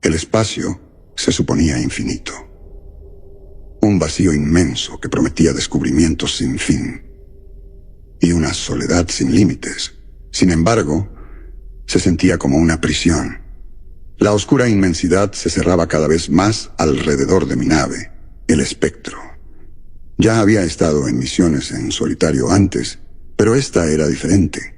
El espacio se suponía infinito. Un vacío inmenso que prometía descubrimientos sin fin. Y una soledad sin límites. Sin embargo, se sentía como una prisión. La oscura inmensidad se cerraba cada vez más alrededor de mi nave, el espectro. Ya había estado en misiones en solitario antes, pero esta era diferente.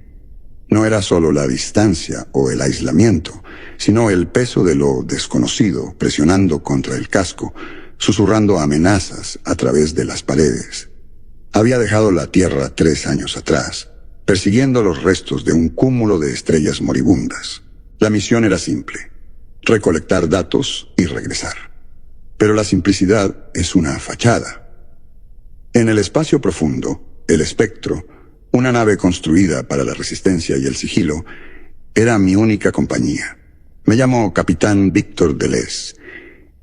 No era solo la distancia o el aislamiento, sino el peso de lo desconocido presionando contra el casco, susurrando amenazas a través de las paredes. Había dejado la Tierra 3 años atrás, persiguiendo los restos de un cúmulo de estrellas moribundas. La misión era simple: recolectar datos y regresar. Pero la simplicidad es una fachada. En el espacio profundo, el espectro, una nave construida para la resistencia y el sigilo, era mi única compañía. Me llamo Capitán Víctor Deleuze,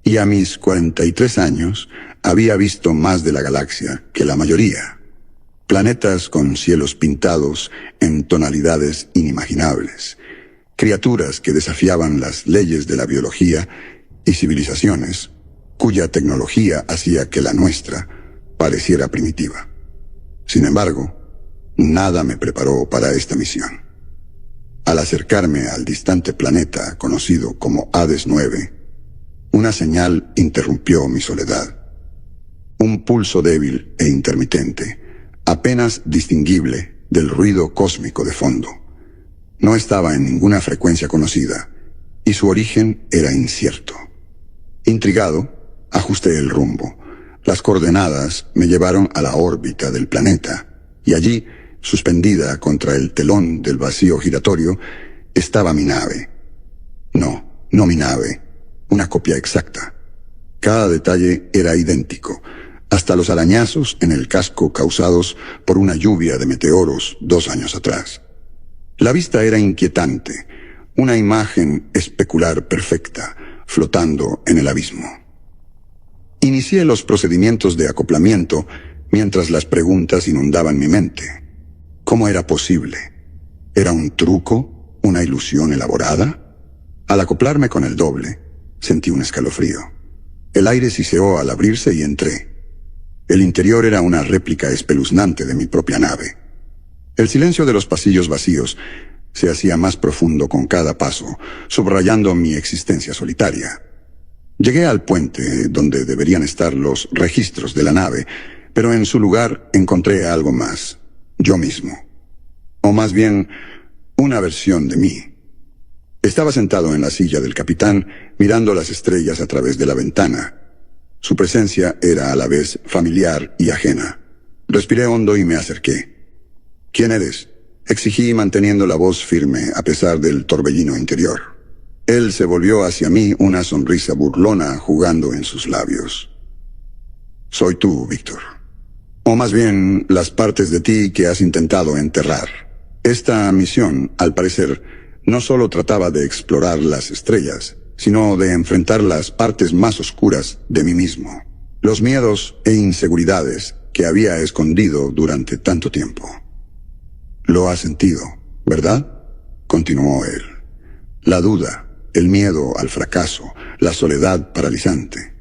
y a mis 43 años había visto más de la galaxia que la mayoría. Planetas con cielos pintados en tonalidades inimaginables, criaturas que desafiaban las leyes de la biología y civilizaciones cuya tecnología hacía que la nuestra pareciera primitiva. Sin embargo, nada me preparó para esta misión. Al acercarme al distante planeta conocido como Hades 9, una señal interrumpió mi soledad. Un pulso débil e intermitente, apenas distinguible del ruido cósmico de fondo. No estaba en ninguna frecuencia conocida, y su origen era incierto. Intrigado, ajusté el rumbo. Las coordenadas me llevaron a la órbita del planeta, y allí, suspendida contra el telón del vacío giratorio, estaba mi nave. No mi nave, una copia exacta. Cada detalle era idéntico, hasta los arañazos en el casco causados por una lluvia de meteoros 2 años atrás. La vista era inquietante, una imagen especular perfecta, flotando en el abismo. Inicié los procedimientos de acoplamiento mientras las preguntas inundaban mi mente. ¿Cómo era posible? ¿Era un truco? ¿Una ilusión elaborada? Al acoplarme con el doble, sentí un escalofrío. El aire siseó al abrirse y entré. El interior era una réplica espeluznante de mi propia nave. El silencio de los pasillos vacíos se hacía más profundo con cada paso, subrayando mi existencia solitaria. Llegué al puente donde deberían estar los registros de la nave, pero en su lugar encontré algo más: yo mismo. O más bien, una versión de mí. Estaba sentado en la silla del capitán, mirando las estrellas a través de la ventana. Su presencia era a la vez familiar y ajena. Respiré hondo y me acerqué. ¿Quién eres?, exigí, manteniendo la voz firme a pesar del torbellino interior. Él se volvió hacia mí, una sonrisa burlona jugando en sus labios. Soy tú, Víctor. O más bien, las partes de ti que has intentado enterrar. Esta misión, al parecer, no solo trataba de explorar las estrellas, sino de enfrentar las partes más oscuras de mí mismo. Los miedos e inseguridades que había escondido durante tanto tiempo. Lo has sentido, ¿verdad?, continuó él. La duda, el miedo al fracaso, la soledad paralizante.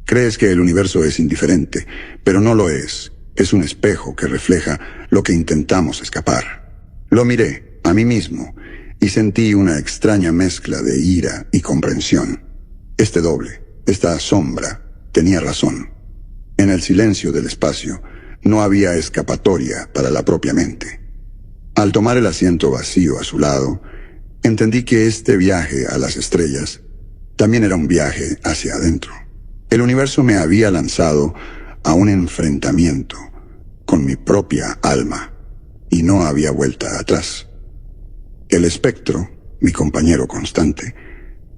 Crees que el universo es indiferente, pero no lo es. Es un espejo que refleja lo que intentamos escapar. Lo miré, a mí mismo, y sentí una extraña mezcla de ira y comprensión. Este doble, esta sombra, tenía razón. En el silencio del espacio, no había escapatoria para la propia mente. Al tomar el asiento vacío a su lado, entendí que este viaje a las estrellas también era un viaje hacia adentro. El universo me había lanzado a un enfrentamiento con mi propia alma, y no había vuelta atrás. El espectro, mi compañero constante,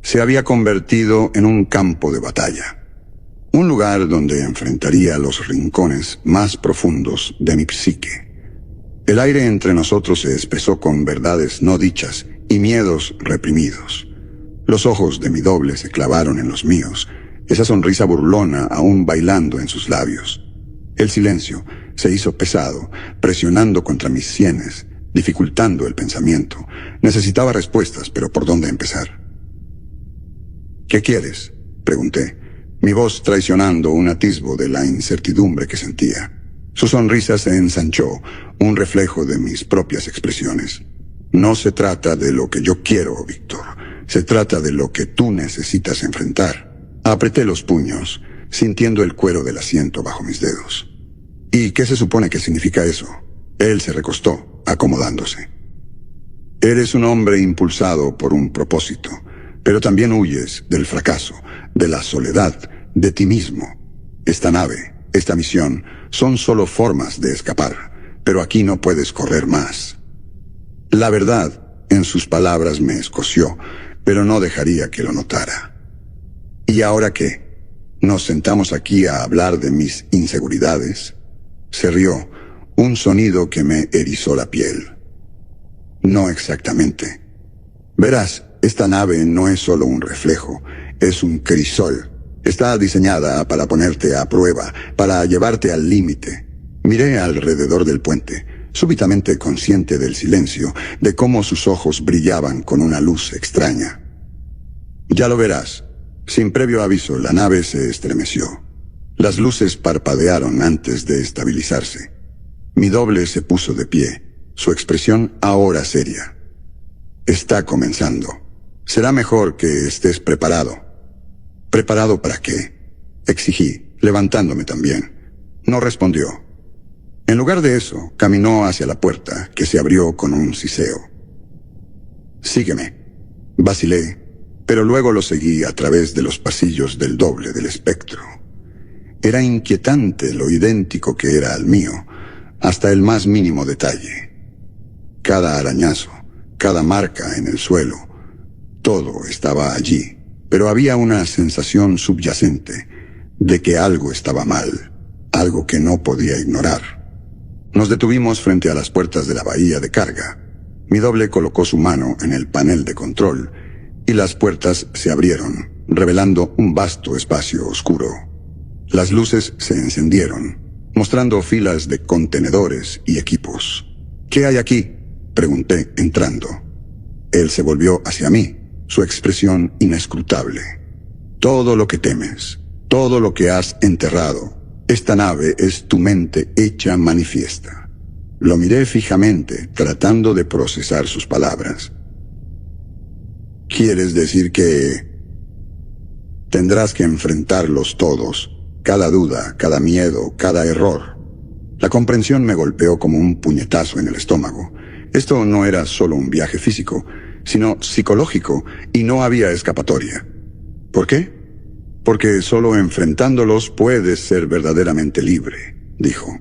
se había convertido en un campo de batalla, un lugar donde enfrentaría los rincones más profundos de mi psique. El aire entre nosotros se espesó con verdades no dichas y miedos reprimidos. Los ojos de mi doble se clavaron en los míos, esa sonrisa burlona aún bailando en sus labios. El silencio se hizo pesado, presionando contra mis sienes, dificultando el pensamiento. Necesitaba respuestas, pero ¿por dónde empezar? ¿Qué quieres?, pregunté, mi voz traicionando un atisbo de la incertidumbre que sentía. Su sonrisa se ensanchó, un reflejo de mis propias expresiones. No se trata de lo que yo quiero, Víctor. Se trata de lo que tú necesitas enfrentar. Apreté los puños, sintiendo el cuero del asiento bajo mis dedos. ¿Y qué se supone que significa eso? Él se recostó, acomodándose. Eres un hombre impulsado por un propósito, pero también huyes del fracaso, de la soledad, de ti mismo. Esta nave, esta misión, son solo formas de escapar, pero aquí no puedes correr más. La verdad, en sus palabras, me escoció, pero no dejaría que lo notara. ¿Y ahora qué? ¿Nos sentamos aquí a hablar de mis inseguridades? Se rió, un sonido que me erizó la piel. No exactamente. Verás, esta nave no es solo un reflejo, es un crisol. Está diseñada para ponerte a prueba, para llevarte al límite. Miré alrededor del puente, súbitamente consciente del silencio, de cómo sus ojos brillaban con una luz extraña. Ya lo verás. Sin previo aviso, la nave se estremeció. Las luces parpadearon antes de estabilizarse. Mi doble se puso de pie, su expresión ahora seria. Está comenzando. Será mejor que estés preparado. ¿Preparado para qué?, exigí, levantándome también. No respondió. En lugar de eso, caminó hacia la puerta, que se abrió con un siseo. Sígueme. Vacilé, pero luego lo seguí a través de los pasillos del doble del espectro. Era inquietante lo idéntico que era al mío, hasta el más mínimo detalle. Cada arañazo, cada marca en el suelo, todo estaba allí, pero había una sensación subyacente de que algo estaba mal, algo que no podía ignorar. Nos detuvimos frente a las puertas de la bahía de carga. Mi doble colocó su mano en el panel de control y las puertas se abrieron, revelando un vasto espacio oscuro. Las luces se encendieron, mostrando filas de contenedores y equipos. ¿Qué hay aquí?, pregunté, entrando. Él se volvió hacia mí, su expresión inescrutable. Todo lo que temes, todo lo que has enterrado, esta nave es tu mente hecha manifiesta. Lo miré fijamente, tratando de procesar sus palabras. ¿Quieres decir que tendrás que enfrentarlos todos? Cada duda, cada miedo, cada error. La comprensión me golpeó como un puñetazo en el estómago. Esto no era solo un viaje físico, sino psicológico, y no había escapatoria. ¿Por qué? Porque solo enfrentándolos puedes ser verdaderamente libre, dijo.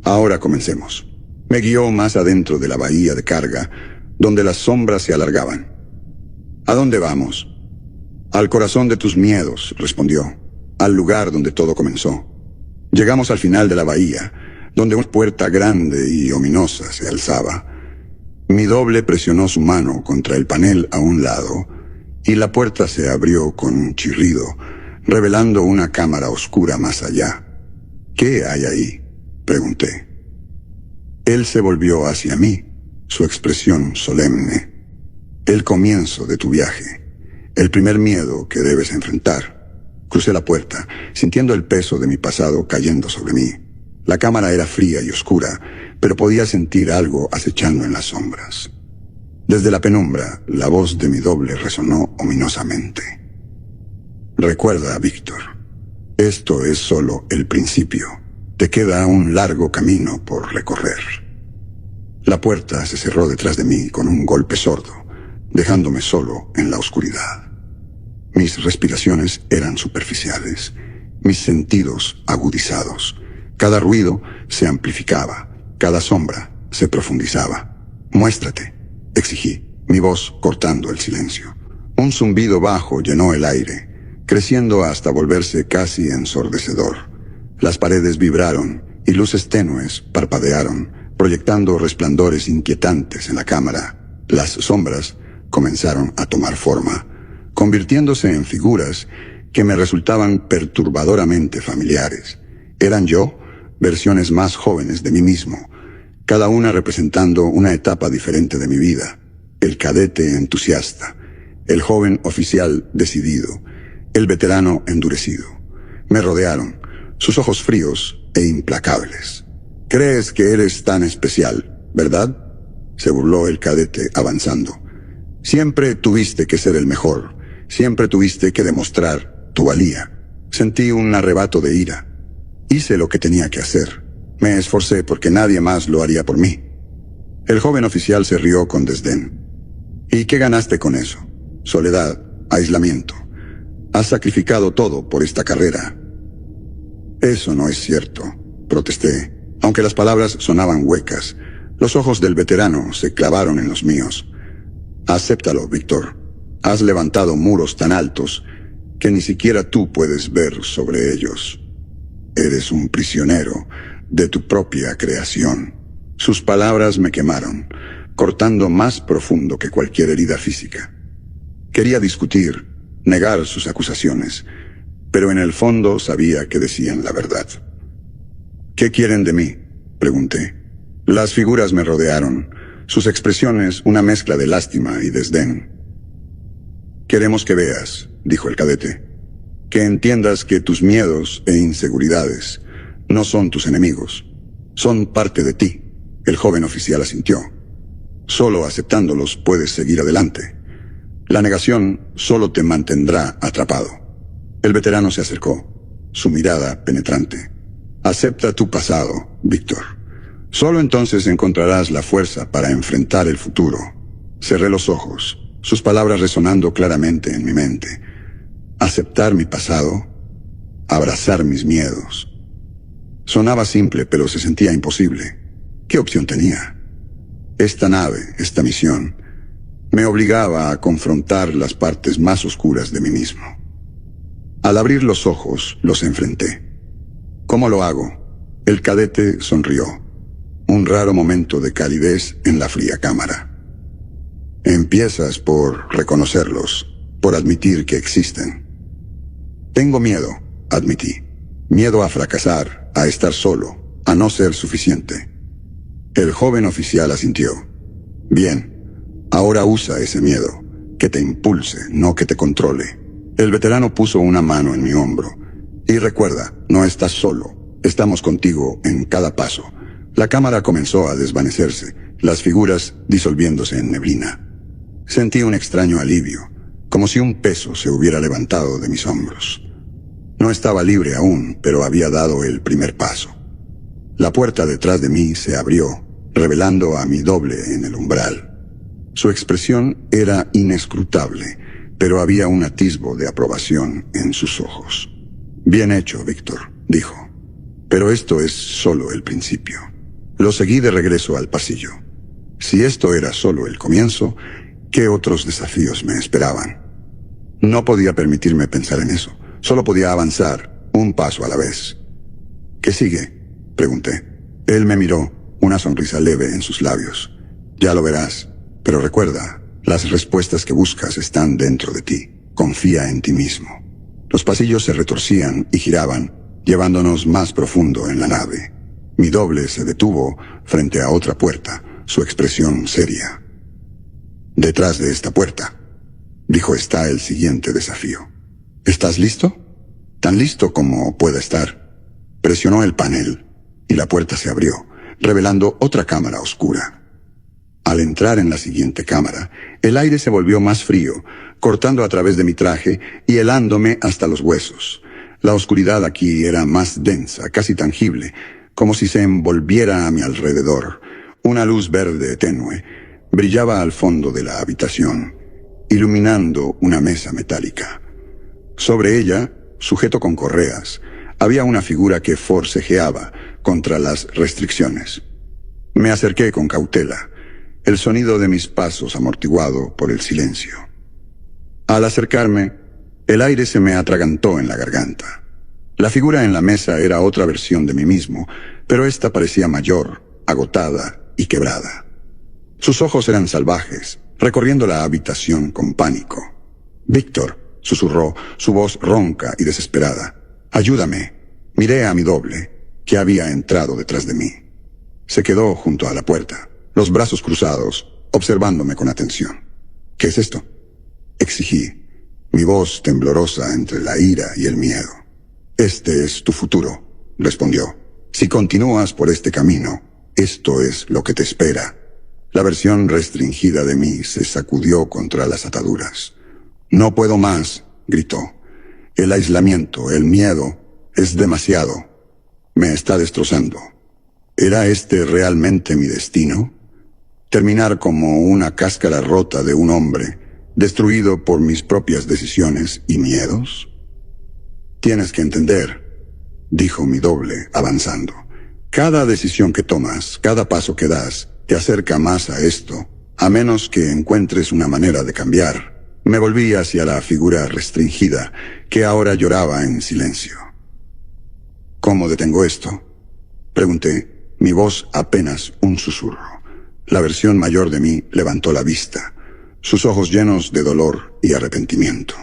Ahora comencemos. Me guió más adentro de la bahía de carga, donde las sombras se alargaban. ¿A dónde vamos? Al corazón de tus miedos, respondió. Al lugar donde todo comenzó. Llegamos al final de la bahía, donde una puerta grande y ominosa se alzaba. Mi doble presionó su mano contra el panel a un lado, y la puerta se abrió con un chirrido, revelando una cámara oscura más allá. ¿Qué hay ahí?, pregunté. Él se volvió hacia mí, su expresión solemne. El comienzo de tu viaje, el primer miedo que debes enfrentar. Crucé la puerta, sintiendo el peso de mi pasado cayendo sobre mí. La cámara era fría y oscura, pero podía sentir algo acechando en las sombras. Desde la penumbra, la voz de mi doble resonó ominosamente. Recuerda, Víctor, esto es solo el principio. Te queda un largo camino por recorrer. La puerta se cerró detrás de mí con un golpe sordo, dejándome solo en la oscuridad. Mis respiraciones eran superficiales, mis sentidos agudizados. Cada ruido se amplificaba, cada sombra se profundizaba. Muéstrate, exigí, mi voz cortando el silencio. Un zumbido bajo llenó el aire, creciendo hasta volverse casi ensordecedor. Las paredes vibraron y luces tenues parpadearon, proyectando resplandores inquietantes en la cámara. Las sombras comenzaron a tomar forma, convirtiéndose en figuras que me resultaban perturbadoramente familiares. Eran yo, versiones más jóvenes de mí mismo, cada una representando una etapa diferente de mi vida. El cadete entusiasta, el joven oficial decidido, el veterano endurecido. Me rodearon, sus ojos fríos e implacables. «Crees que eres tan especial, ¿verdad?», se burló el cadete avanzando. «Siempre tuviste que ser el mejor, siempre tuviste que demostrar tu valía». Sentí un arrebato de ira. Hice lo que tenía que hacer. Me esforcé porque nadie más lo haría por mí. El joven oficial se rió con desdén. «¿Y qué ganaste con eso? Soledad, aislamiento. Has sacrificado todo por esta carrera». «Eso no es cierto», protesté. Aunque las palabras sonaban huecas, los ojos del veterano se clavaron en los míos. «Acéptalo, Víctor. Has levantado muros tan altos que ni siquiera tú puedes ver sobre ellos. Eres un prisionero de tu propia creación». Sus palabras me quemaron, cortando más profundo que cualquier herida física. Quería discutir, negar sus acusaciones, pero en el fondo sabía que decían la verdad. «¿Qué quieren de mí?», pregunté. Las figuras me rodearon, sus expresiones una mezcla de lástima y desdén. «Queremos que veas», dijo el cadete, «que entiendas que tus miedos e inseguridades no son tus enemigos, son parte de ti». El joven oficial asintió. «Solo aceptándolos puedes seguir adelante. La negación solo te mantendrá atrapado». El veterano se acercó, su mirada penetrante. «Acepta tu pasado, Víctor. Solo entonces encontrarás la fuerza para enfrentar el futuro». Cerré los ojos, sus palabras resonando claramente en mi mente. Aceptar mi pasado, abrazar mis miedos. Sonaba simple, pero se sentía imposible. ¿Qué opción tenía? Esta nave, esta misión, me obligaba a confrontar las partes más oscuras de mí mismo. Al abrir los ojos, los enfrenté. «¿Cómo lo hago?». El cadete sonrió. Un raro momento de calidez en la fría cámara. «Empiezas por reconocerlos, por admitir que existen». «Tengo miedo», admití. «Miedo a fracasar, a estar solo, a no ser suficiente». El joven oficial asintió. «Bien, ahora usa ese miedo, que te impulse, no que te controle». El veterano puso una mano en mi hombro. «Y recuerda, no estás solo, estamos contigo en cada paso». La cámara comenzó a desvanecerse, las figuras disolviéndose en neblina. Sentí un extraño alivio, como si un peso se hubiera levantado de mis hombros. No estaba libre aún, pero había dado el primer paso. La puerta detrás de mí se abrió, revelando a mi doble en el umbral. Su expresión era inescrutable, pero había un atisbo de aprobación en sus ojos. «Bien hecho, Víctor», dijo. «Pero esto es solo el principio». Lo seguí de regreso al pasillo. Si esto era solo el comienzo, ¿qué otros desafíos me esperaban? No podía permitirme pensar en eso. Solo podía avanzar, un paso a la vez. «¿Qué sigue?», pregunté. Él me miró, una sonrisa leve en sus labios. «Ya lo verás, pero recuerda, las respuestas que buscas están dentro de ti. Confía en ti mismo». Los pasillos se retorcían y giraban, llevándonos más profundo en la nave. Mi doble se detuvo frente a otra puerta, su expresión seria. «Detrás de esta puerta», dijo, «está el siguiente desafío». «¿Estás listo?». «Tan listo como pueda estar». Presionó el panel y la puerta se abrió, revelando otra cámara oscura. Al entrar en la siguiente cámara, el aire se volvió más frío, cortando a través de mi traje y helándome hasta los huesos. La oscuridad aquí era más densa, casi tangible, como si se envolviera a mi alrededor. Una luz verde tenue brillaba al fondo de la habitación, iluminando una mesa metálica. Sobre ella, sujeto con correas, había una figura que forcejeaba contra las restricciones. Me acerqué con cautela, el sonido de mis pasos amortiguado por el silencio. Al acercarme, el aire se me atragantó en la garganta. La figura en la mesa era otra versión de mí mismo, pero esta parecía mayor, agotada y quebrada. Sus ojos eran salvajes, recorriendo la habitación con pánico. «Víctor», susurró, su voz ronca y desesperada. «Ayúdame». Miré a mi doble, que había entrado detrás de mí. Se quedó junto a la puerta, los brazos cruzados, observándome con atención. «¿Qué es esto?», exigí. mi voz temblorosa entre la ira y el miedo. Este es tu futuro, respondió. Si continúas por este camino, esto es lo que te espera. La versión restringida de mí se sacudió contra las ataduras. No puedo más, gritó. El aislamiento, el miedo, es demasiado. Me está destrozando. ¿Era este realmente mi destino? Terminar como una cáscara rota de un hombre, destruido por mis propias decisiones y miedos. Tienes que entender, dijo mi doble, avanzando. Cada decisión que tomas, cada paso que das, te acerca más a esto, a menos que encuentres una manera de cambiar. Me volví hacia la figura restringida, que ahora lloraba en silencio. ¿Cómo detengo esto?, pregunté, mi voz apenas un susurro. La versión mayor de mí levantó la vista, sus ojos llenos de dolor y arrepentimiento.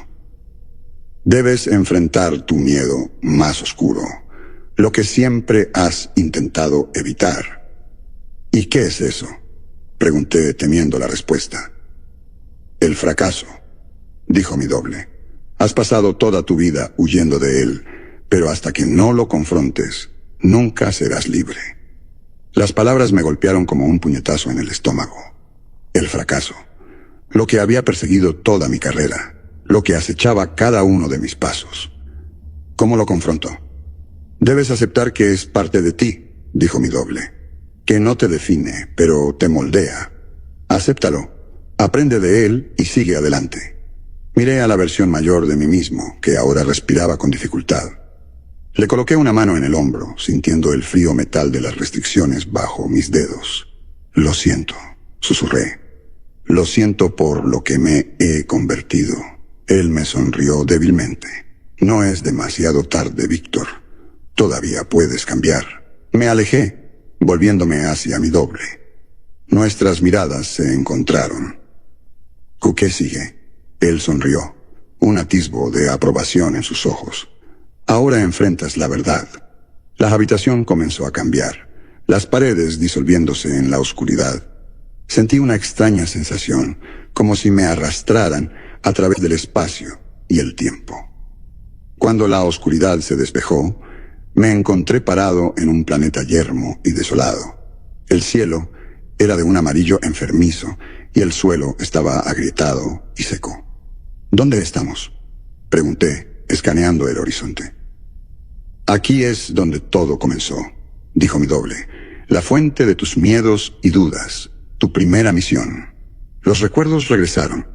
Debes enfrentar tu miedo más oscuro, lo que siempre has intentado evitar. ¿Y qué es eso?, pregunté temiendo la respuesta. El fracaso, dijo mi doble. Has pasado toda tu vida huyendo de él, pero hasta que no lo confrontes, nunca serás libre. Las palabras me golpearon como un puñetazo en el estómago. El fracaso, lo que había perseguido toda mi carrera, lo que acechaba cada uno de mis pasos. ¿Cómo lo confronto? Debes aceptar que es parte de ti, dijo mi doble, que no te define, pero te moldea. Acéptalo, aprende de él y sigue adelante. Miré a la versión mayor de mí mismo, que ahora respiraba con dificultad. Le coloqué una mano en el hombro, sintiendo el frío metal de las restricciones bajo mis dedos. Lo siento, susurré. Lo siento por lo que me he convertido. Él me sonrió débilmente. No es demasiado tarde, Víctor. Todavía puedes cambiar. Me alejé, volviéndome hacia mi doble. Nuestras miradas se encontraron. ¿Qué sigue? Él sonrió, un atisbo de aprobación en sus ojos. Ahora enfrentas la verdad. La habitación comenzó a cambiar, las paredes disolviéndose en la oscuridad. Sentí una extraña sensación, como si me arrastraran a través del espacio y el tiempo. Cuando la oscuridad se despejó, me encontré parado en un planeta yermo y desolado. El cielo era de un amarillo enfermizo y el suelo estaba agrietado y seco. ¿Dónde estamos?, pregunté, escaneando el horizonte. Aquí es donde todo comenzó, dijo mi doble. La fuente de tus miedos y dudas, tu primera misión. Los recuerdos regresaron.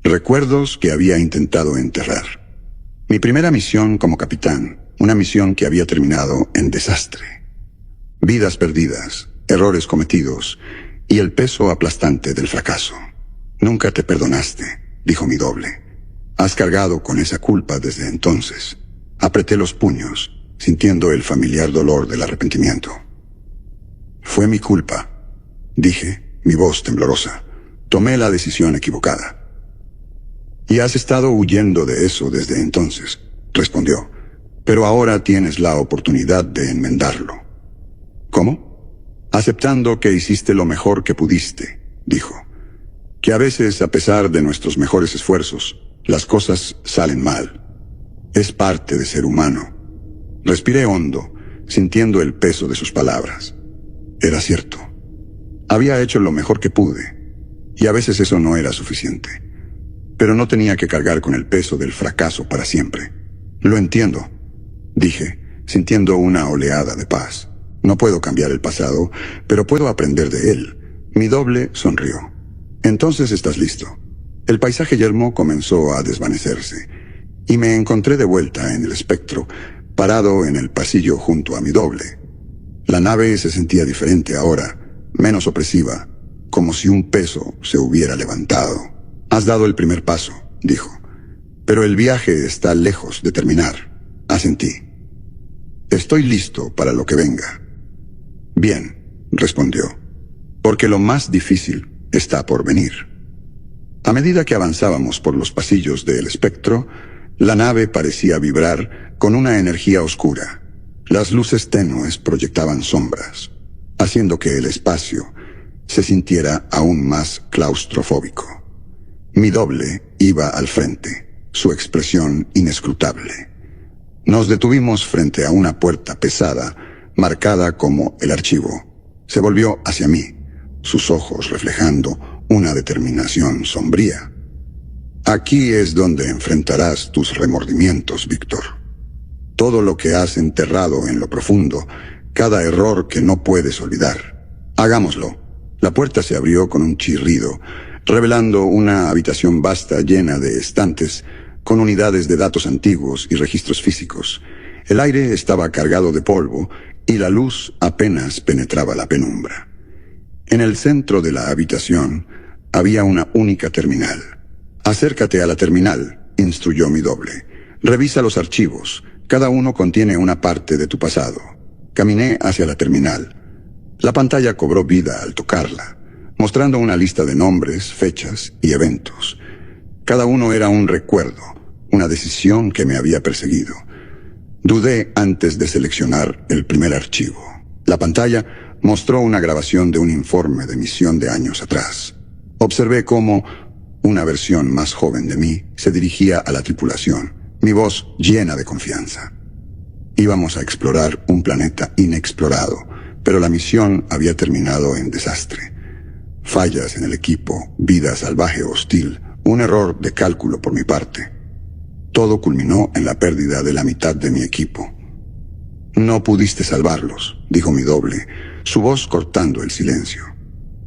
Recuerdos que había intentado enterrar. Mi primera misión como capitán, una misión que había terminado en desastre. Vidas perdidas, errores cometidos y el peso aplastante del fracaso. Nunca te perdonaste, dijo mi doble. Has cargado con esa culpa desde entonces. Apreté los puños, sintiendo el familiar dolor del arrepentimiento. Fue mi culpa, dije, mi voz temblorosa. Tomé la decisión equivocada. Y has estado huyendo de eso desde entonces, respondió. Pero ahora tienes la oportunidad de enmendarlo. ¿Cómo? Aceptando que hiciste lo mejor que pudiste, dijo. Que a veces, a pesar de nuestros mejores esfuerzos, las cosas salen mal. Es parte de ser humano. Respiré hondo, sintiendo el peso de sus palabras. Era cierto. Había hecho lo mejor que pude, y a veces eso no era suficiente. Pero no tenía que cargar con el peso del fracaso para siempre. Lo entiendo, dije, sintiendo una oleada de paz. No puedo cambiar el pasado, pero puedo aprender de él. Mi doble sonrió. Entonces estás listo. El paisaje yermo comenzó a desvanecerse, y me encontré de vuelta en el espectro, parado en el pasillo junto a mi doble. La nave se sentía diferente ahora, menos opresiva, como si un peso se hubiera levantado. Has dado el primer paso, dijo, pero el viaje está lejos de terminar. Asentí. Estoy listo para lo que venga. Bien, respondió, porque lo más difícil está por venir. A medida que avanzábamos por los pasillos del espectro, la nave parecía vibrar con una energía oscura. Las luces tenues proyectaban sombras, haciendo que el espacio se sintiera aún más claustrofóbico. Mi doble iba al frente, su expresión inescrutable. Nos detuvimos frente a una puerta pesada, marcada como el archivo. Se volvió hacia mí, sus ojos reflejando una determinación sombría. Aquí es donde enfrentarás tus remordimientos, Víctor. Todo lo que has enterrado en lo profundo, cada error que no puedes olvidar. Hagámoslo. La puerta se abrió con un chirrido, revelando una habitación vasta llena de estantes, con unidades de datos antiguos y registros físicos. El aire estaba cargado de polvo y la luz apenas penetraba la penumbra. En el centro de la habitación había una única terminal. Acércate a la terminal, instruyó mi doble. Revisa los archivos. Cada uno contiene una parte de tu pasado. Caminé hacia la terminal. La pantalla cobró vida al tocarla, mostrando una lista de nombres, fechas y eventos. Cada uno era un recuerdo, una decisión que me había perseguido. Dudé antes de seleccionar el primer archivo. La pantalla mostró una grabación de un informe de misión de años atrás. Observé cómo una versión más joven de mí se dirigía a la tripulación, mi voz llena de confianza. Íbamos a explorar un planeta inexplorado, pero la misión había terminado en desastre. Fallas en el equipo, vida salvaje hostil, un error de cálculo por mi parte. Todo culminó en la pérdida de la mitad de mi equipo. No pudiste salvarlos, dijo mi doble, su voz cortando el silencio.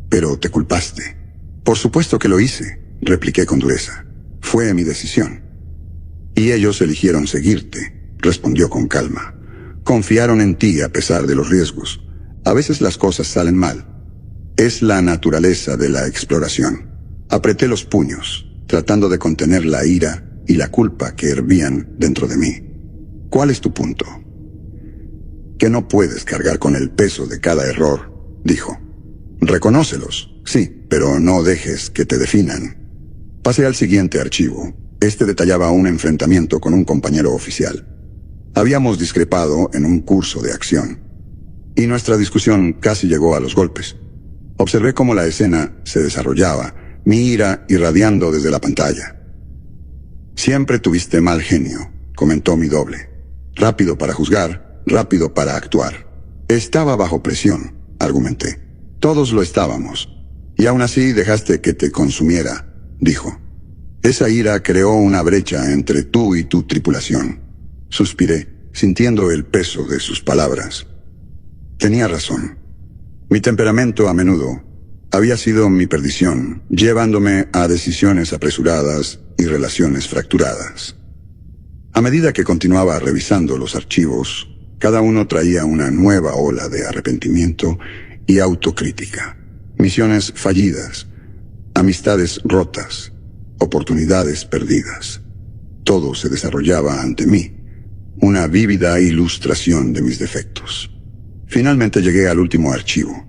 Pero te culpaste. Por supuesto que lo hice, repliqué con dureza. Fue mi decisión. Y ellos eligieron seguirte, respondió con calma. Confiaron en ti a pesar de los riesgos. A veces las cosas salen mal. Es la naturaleza de la exploración. Apreté los puños, tratando de contener la ira y la culpa que hervían dentro de mí. ¿Cuál es tu punto? Que no puedes cargar con el peso de cada error, dijo. Reconócelos, sí, pero no dejes que te definan. Pasé al siguiente archivo. Este detallaba un enfrentamiento con un compañero oficial. Habíamos discrepado en un curso de acción, y nuestra discusión casi llegó a los golpes. Observé cómo la escena se desarrollaba, mi ira irradiando desde la pantalla. Siempre tuviste mal genio, comentó mi doble. Rápido para juzgar, rápido para actuar. Estaba bajo presión, argumenté. Todos lo estábamos. Y aún así dejaste que te consumiera, dijo. Esa ira creó una brecha entre tú y tu tripulación. Suspiré, sintiendo el peso de sus palabras. Tenía razón. Mi temperamento a menudo había sido mi perdición, llevándome a decisiones apresuradas y relaciones fracturadas. A medida que continuaba revisando los archivos, cada uno traía una nueva ola de arrepentimiento y autocrítica. Misiones fallidas, amistades rotas, oportunidades perdidas. Todo se desarrollaba ante mí, una vívida ilustración de mis defectos. Finalmente llegué al último archivo.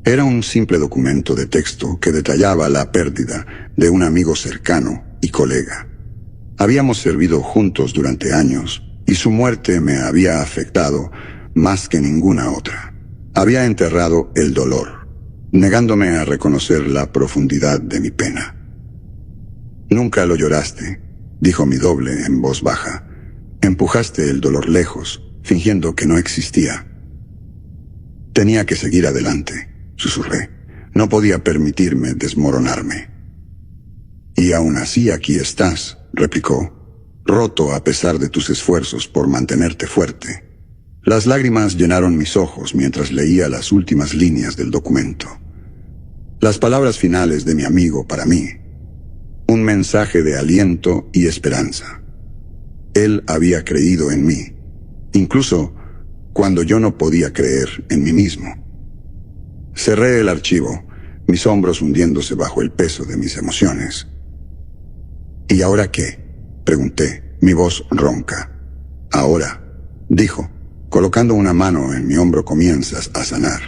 Era un simple documento de texto que detallaba la pérdida de un amigo cercano y colega. Habíamos servido juntos durante años y su muerte me había afectado más que ninguna otra. Había enterrado el dolor, negándome a reconocer la profundidad de mi pena. Nunca lo lloraste, dijo mi doble en voz baja. Empujaste el dolor lejos, fingiendo que no existía. Tenía que seguir adelante, susurré. No podía permitirme desmoronarme. Y aún así aquí estás, replicó, roto a pesar de tus esfuerzos por mantenerte fuerte. Las lágrimas llenaron mis ojos mientras leía las últimas líneas del documento. Las palabras finales de mi amigo para mí. Un mensaje de aliento y esperanza. Él había creído en mí, incluso cuando yo no podía creer en mí mismo. Cerré el archivo, mis hombros hundiéndose bajo el peso de mis emociones. ¿Y ahora qué?, pregunté, mi voz ronca. Ahora, dijo, colocando una mano en mi hombro, comienzas a sanar.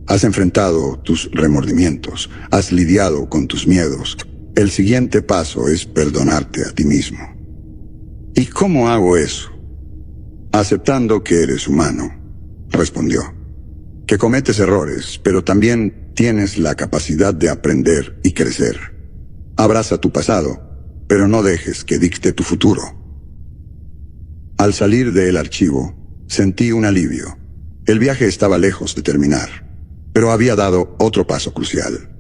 Has enfrentado tus remordimientos, has lidiado con tus miedos. El siguiente paso es perdonarte a ti mismo. ¿Y cómo hago eso? Aceptando que eres humano, respondió. Que cometes errores, pero también tienes la capacidad de aprender y crecer. Abraza tu pasado, pero no dejes que dicte tu futuro. Al salir del archivo, sentí un alivio. El viaje estaba lejos de terminar, pero había dado otro paso crucial.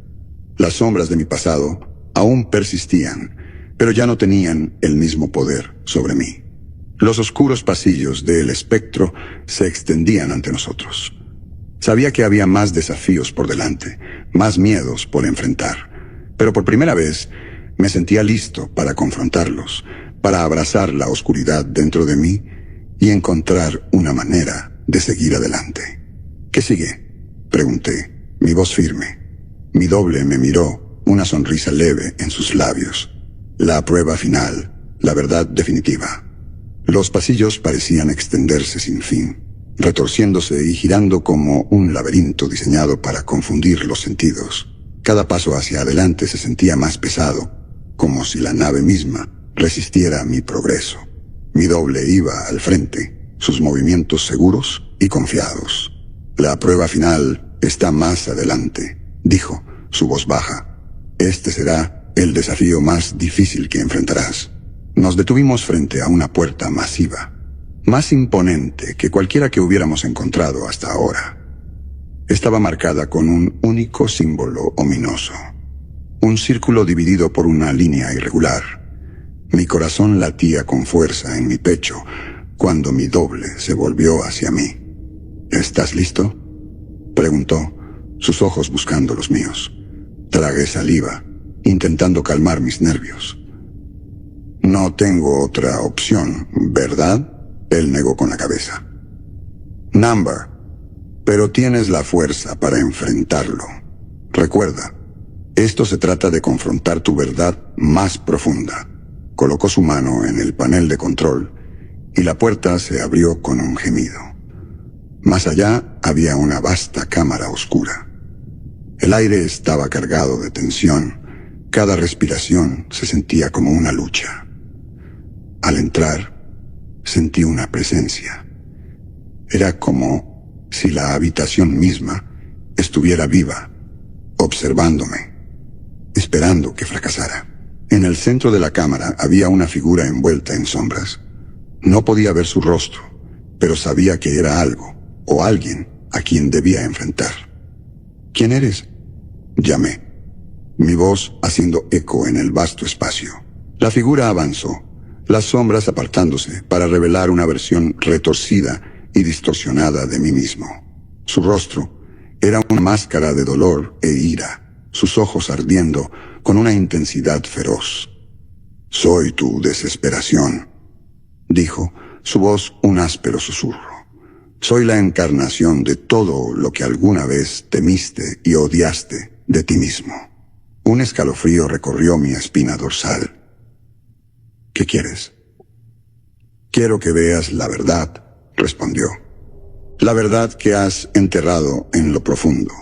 Las sombras de mi pasado aún persistían, pero ya no tenían el mismo poder sobre mí. Los oscuros pasillos del espectro se extendían ante nosotros. Sabía que había más desafíos por delante, más miedos por enfrentar, pero por primera vez me sentía listo para confrontarlos, para abrazar la oscuridad dentro de mí y encontrar una manera de seguir adelante. ¿Qué sigue?, pregunté, mi voz firme. Mi doble me miró, una sonrisa leve en sus labios. La prueba final, la verdad definitiva. Los pasillos parecían extenderse sin fin, retorciéndose y girando como un laberinto diseñado para confundir los sentidos. Cada paso hacia adelante se sentía más pesado, como si la nave misma resistiera mi progreso. Mi doble iba al frente, sus movimientos seguros y confiados. La prueba final está más adelante, dijo, su voz baja. Este será el desafío más difícil que enfrentarás. Nos detuvimos frente a una puerta masiva, más imponente que cualquiera que hubiéramos encontrado hasta ahora. Estaba marcada con un único símbolo ominoso, un círculo dividido por una línea irregular. Mi corazón latía con fuerza en mi pecho cuando mi doble se volvió hacia mí. ¿Estás listo?, preguntó, sus ojos buscando los míos. Tragué saliva, intentando calmar mis nervios. No tengo otra opción, ¿verdad?, él negó con la cabeza. Number, pero tienes la fuerza para enfrentarlo. Recuerda, esto se trata de confrontar tu verdad más profunda. Colocó su mano en el panel de control y la puerta se abrió con un gemido. Más allá había una vasta cámara oscura. El aire estaba cargado de tensión. Cada respiración se sentía como una lucha. Al entrar, sentí una presencia. Era como si la habitación misma estuviera viva, observándome, esperando que fracasara. En el centro de la cámara había una figura envuelta en sombras. No podía ver su rostro, pero sabía que era algo, o alguien, a quien debía enfrentar. ¿Quién eres?, llamé, mi voz haciendo eco en el vasto espacio. La figura avanzó, las sombras apartándose para revelar una versión retorcida y distorsionada de mí mismo. Su rostro era una máscara de dolor e ira, sus ojos ardiendo con una intensidad feroz. «Soy tu desesperación», dijo, su voz un áspero susurro. «Soy la encarnación de todo lo que alguna vez temiste y odiaste de ti mismo». Un escalofrío recorrió mi espina dorsal. «¿Qué quieres?». «Quiero que veas la verdad», respondió. «La verdad que has enterrado en lo profundo.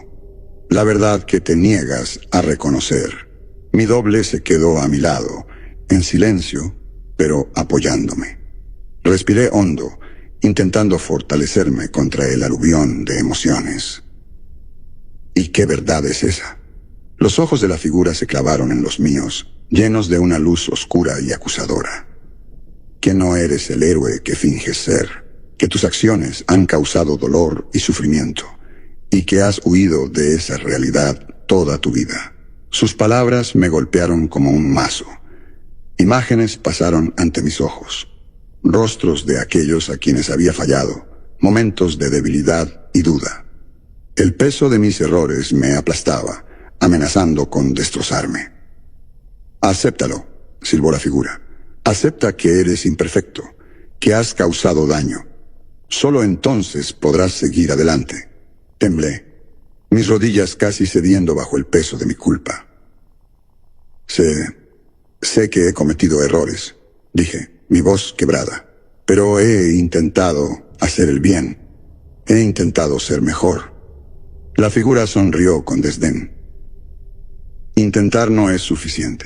La verdad que te niegas a reconocer». Mi doble se quedó a mi lado, en silencio, pero apoyándome. Respiré hondo, intentando fortalecerme contra el aluvión de emociones. ¿Y qué verdad es esa? Los ojos de la figura se clavaron en los míos, llenos de una luz oscura y acusadora. Que no eres el héroe que finges ser, que tus acciones han causado dolor y sufrimiento, y que has huido de esa realidad toda tu vida. Sus palabras me golpearon como un mazo. Imágenes pasaron ante mis ojos. Rostros de aquellos a quienes había fallado, momentos de debilidad y duda. El peso de mis errores me aplastaba, amenazando con destrozarme. «Acéptalo», silbó la figura. «Acepta que eres imperfecto, que has causado daño. Solo entonces podrás seguir adelante». Temblé, mis rodillas casi cediendo bajo el peso de mi culpa. Sé que he cometido errores», dije, mi voz quebrada. «Pero he intentado hacer el bien. He intentado ser mejor». La figura sonrió con desdén. «Intentar no es suficiente.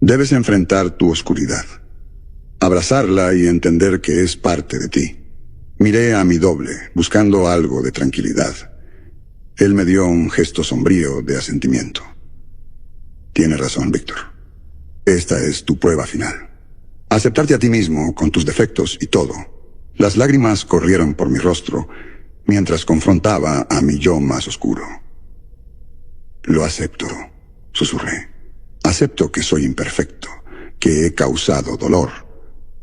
Debes enfrentar tu oscuridad, abrazarla y entender que es parte de ti». Miré a mi doble, buscando algo de tranquilidad. Él me dio un gesto sombrío de asentimiento. «Tienes razón, Víctor. Esta es tu prueba final. Aceptarte a ti mismo, con tus defectos y todo. Las lágrimas corrieron por mi rostro mientras confrontaba a mi yo más oscuro. Lo acepto, susurré. Acepto que soy imperfecto, que he causado dolor,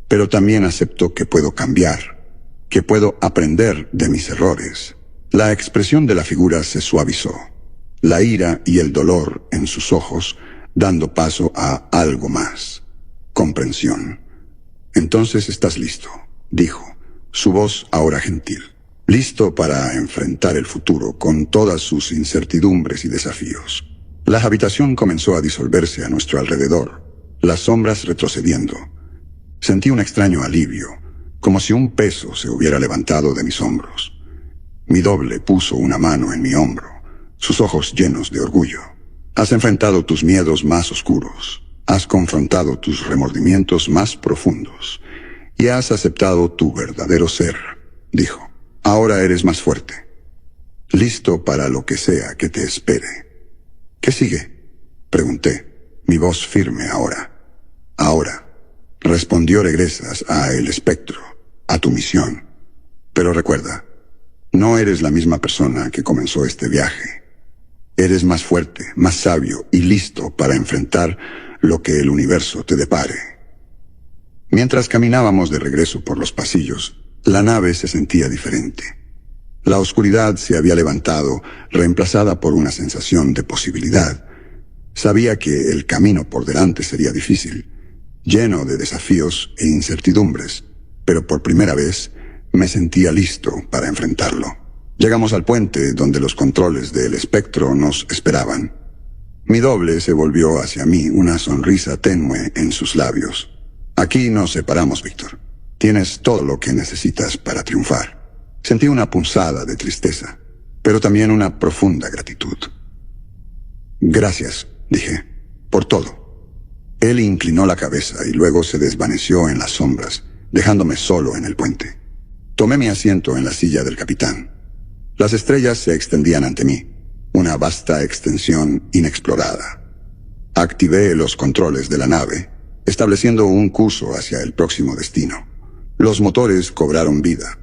pero también acepto que puedo cambiar, que puedo aprender de mis errores. La expresión de la figura se suavizó, la ira y el dolor en sus ojos, dando paso a algo más. Comprensión. Entonces estás listo, dijo, su voz ahora gentil. Listo para enfrentar el futuro con todas sus incertidumbres y desafíos. La habitación comenzó a disolverse a nuestro alrededor, las sombras retrocediendo. Sentí un extraño alivio, como si un peso se hubiera levantado de mis hombros. Mi doble puso una mano en mi hombro, sus ojos llenos de orgullo. Has enfrentado tus miedos más oscuros, has confrontado tus remordimientos más profundos, y has aceptado tu verdadero ser, dijo. Ahora eres más fuerte, listo para lo que sea que te espere. ¿Qué sigue?, pregunté, mi voz firme ahora. Ahora, respondió, regresas a el espectro, a tu misión. Pero recuerda, no eres la misma persona que comenzó este viaje. Eres más fuerte, más sabio y listo para enfrentar lo que el universo te depare. Mientras caminábamos de regreso por los pasillos, la nave se sentía diferente. La oscuridad se había levantado, reemplazada por una sensación de posibilidad. Sabía que el camino por delante sería difícil, lleno de desafíos e incertidumbres, pero por primera vez me sentía listo para enfrentarlo. Llegamos al puente donde los controles del espectro nos esperaban. Mi doble se volvió hacia mí, una sonrisa tenue en sus labios. Aquí nos separamos, Víctor. Tienes todo lo que necesitas para triunfar. Sentí una punzada de tristeza, pero también una profunda gratitud. Gracias, dije, por todo. Él inclinó la cabeza y luego se desvaneció en las sombras, dejándome solo en el puente. Tomé mi asiento en la silla del capitán. Las estrellas se extendían ante mí, una vasta extensión inexplorada. Activé los controles de la nave, estableciendo un curso hacia el próximo destino. Los motores cobraron vida,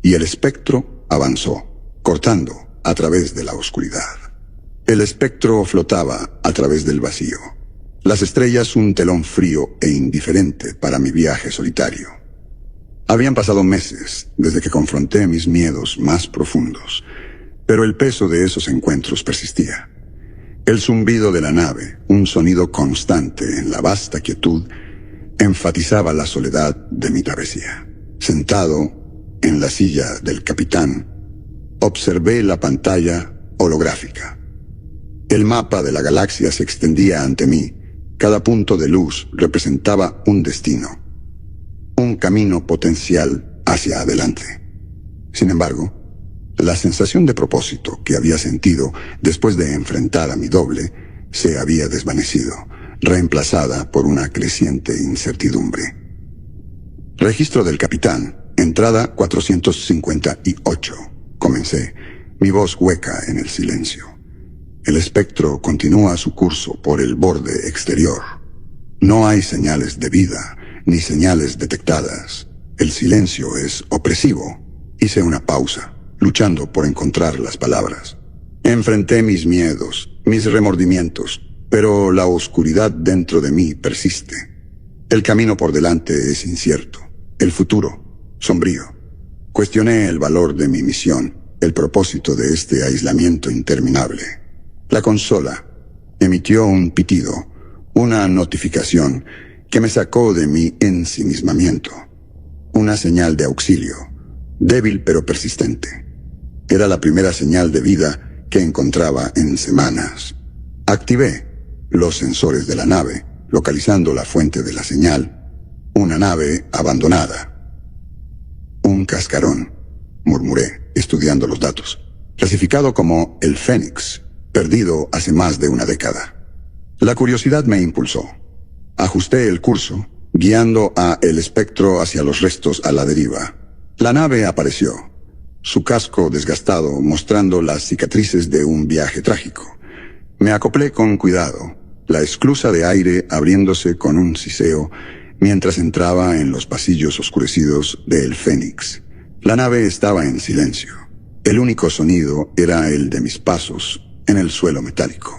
y el espectro avanzó, cortando a través de la oscuridad. El espectro flotaba a través del vacío. Las estrellas un telón frío e indiferente para mi viaje solitario. Habían pasado meses desde que confronté mis miedos más profundos, pero el peso de esos encuentros persistía. El zumbido de la nave, un sonido constante en la vasta quietud, enfatizaba la soledad de mi travesía. Sentado en la silla del capitán, observé la pantalla holográfica. El mapa de la galaxia se extendía ante mí. Cada punto de luz representaba un destino, un camino potencial hacia adelante. Sin embargo, la sensación de propósito que había sentido después de enfrentar a mi doble se había desvanecido, reemplazada por una creciente incertidumbre. Registro del capitán, entrada 458. Comencé, mi voz hueca en el silencio. El espectro continúa su curso por el borde exterior. No hay señales de vida, ni señales detectadas. El silencio es opresivo. Hice una pausa, luchando por encontrar las palabras. Enfrenté mis miedos, mis remordimientos, pero la oscuridad dentro de mí persiste. El camino por delante es incierto, el futuro, sombrío. Cuestioné el valor de mi misión, el propósito de este aislamiento interminable. La consola emitió un pitido, una notificación que me sacó de mi ensimismamiento. Una señal de auxilio, débil pero persistente. Era la primera señal de vida que encontraba en semanas. Activé los sensores de la nave, localizando la fuente de la señal. Una nave abandonada. Un cascarón, murmuré, estudiando los datos. Clasificado como el Fénix, perdido hace más de una década. La curiosidad me impulsó. Ajusté el curso, guiando a el espectro hacia los restos a la deriva. La nave apareció, su casco desgastado mostrando las cicatrices de un viaje trágico. Me acoplé con cuidado, la esclusa de aire abriéndose con un siseo mientras entraba en los pasillos oscurecidos del Fénix. La nave estaba en silencio. El único sonido era el de mis pasos en el suelo metálico.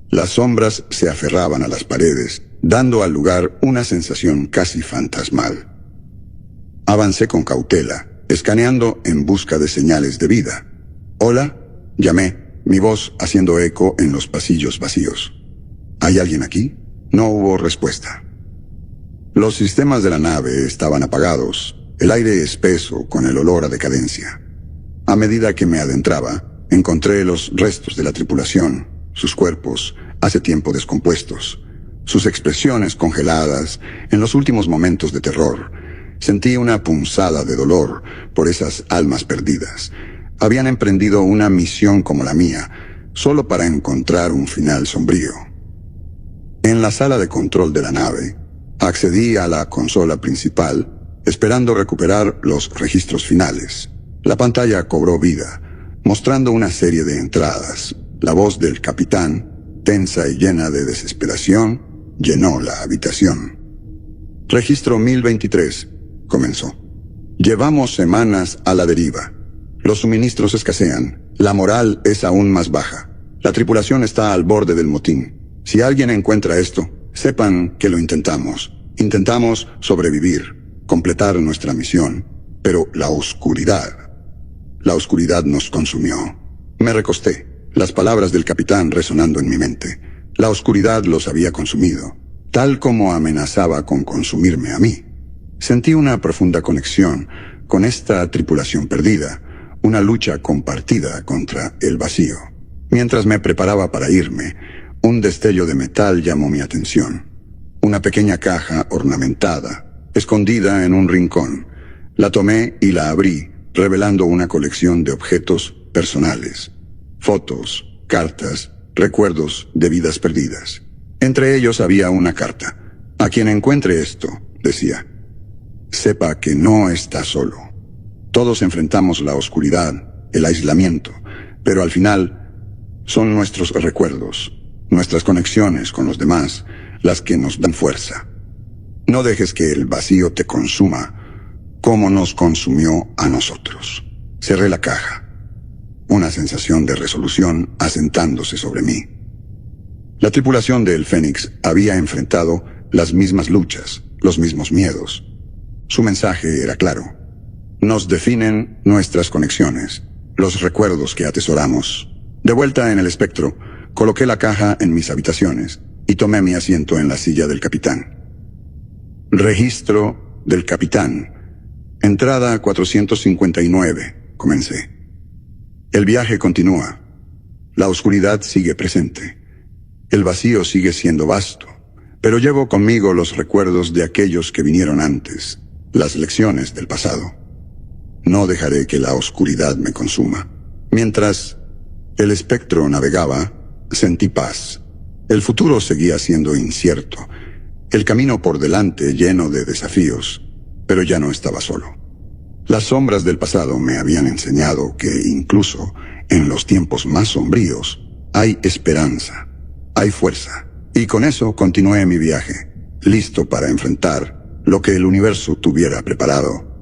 Las sombras se aferraban a las paredes, dando al lugar una sensación casi fantasmal. Avancé con cautela, escaneando en busca de señales de vida. «Hola», llamé, mi voz haciendo eco en los pasillos vacíos. «¿Hay alguien aquí?» No hubo respuesta. Los sistemas de la nave estaban apagados, el aire espeso con el olor a decadencia. A medida que me adentraba, encontré los restos de la tripulación, sus cuerpos hace tiempo descompuestos, sus expresiones congeladas en los últimos momentos de terror. Sentí una punzada de dolor por esas almas perdidas. Habían emprendido una misión como la mía, solo para encontrar un final sombrío. En la sala de control de la nave, accedí a la consola principal, esperando recuperar los registros finales. La pantalla cobró vida, mostrando una serie de entradas. La voz del capitán, tensa y llena de desesperación, llenó la habitación. «Registro 1023», comenzó. «Llevamos semanas a la deriva. Los suministros escasean. La moral es aún más baja. La tripulación está al borde del motín. Si alguien encuentra esto, sepan que lo intentamos. Intentamos sobrevivir, completar nuestra misión. Pero la oscuridad nos consumió». Me recosté, las palabras del capitán resonando en mi mente. La oscuridad los había consumido, tal como amenazaba con consumirme a mí. Sentí una profunda conexión con esta tripulación perdida, una lucha compartida contra el vacío. Mientras me preparaba para irme, un destello de metal llamó mi atención. Una pequeña caja ornamentada, escondida en un rincón. La tomé y la abrí, revelando una colección de objetos personales. Fotos, cartas, recuerdos de vidas perdidas. Entre ellos había una carta. «A quien encuentre esto», decía, «sepa que no está solo. Todos enfrentamos la oscuridad, el aislamiento, pero al final son nuestros recuerdos, nuestras conexiones con los demás, las que nos dan fuerza. No dejes que el vacío te consuma, como nos consumió a nosotros». Cerré la caja. Una sensación de resolución asentándose sobre mí. La tripulación del Fénix había enfrentado las mismas luchas, los mismos miedos. Su mensaje era claro. Nos definen nuestras conexiones, los recuerdos que atesoramos. De vuelta en el espectro, coloqué la caja en mis habitaciones y tomé mi asiento en la silla del capitán. «Registro del capitán. Entrada 459», comencé. «El viaje continúa. La oscuridad sigue presente. El vacío sigue siendo vasto, pero llevo conmigo los recuerdos de aquellos que vinieron antes, las lecciones del pasado. No dejaré que la oscuridad me consuma». Mientras el espectro navegaba, sentí paz. El futuro seguía siendo incierto, el camino por delante lleno de desafíos, pero ya no estaba solo. Las sombras del pasado me habían enseñado que incluso en los tiempos más sombríos hay esperanza, hay fuerza. Y con eso continué mi viaje, listo para enfrentar lo que el universo tuviera preparado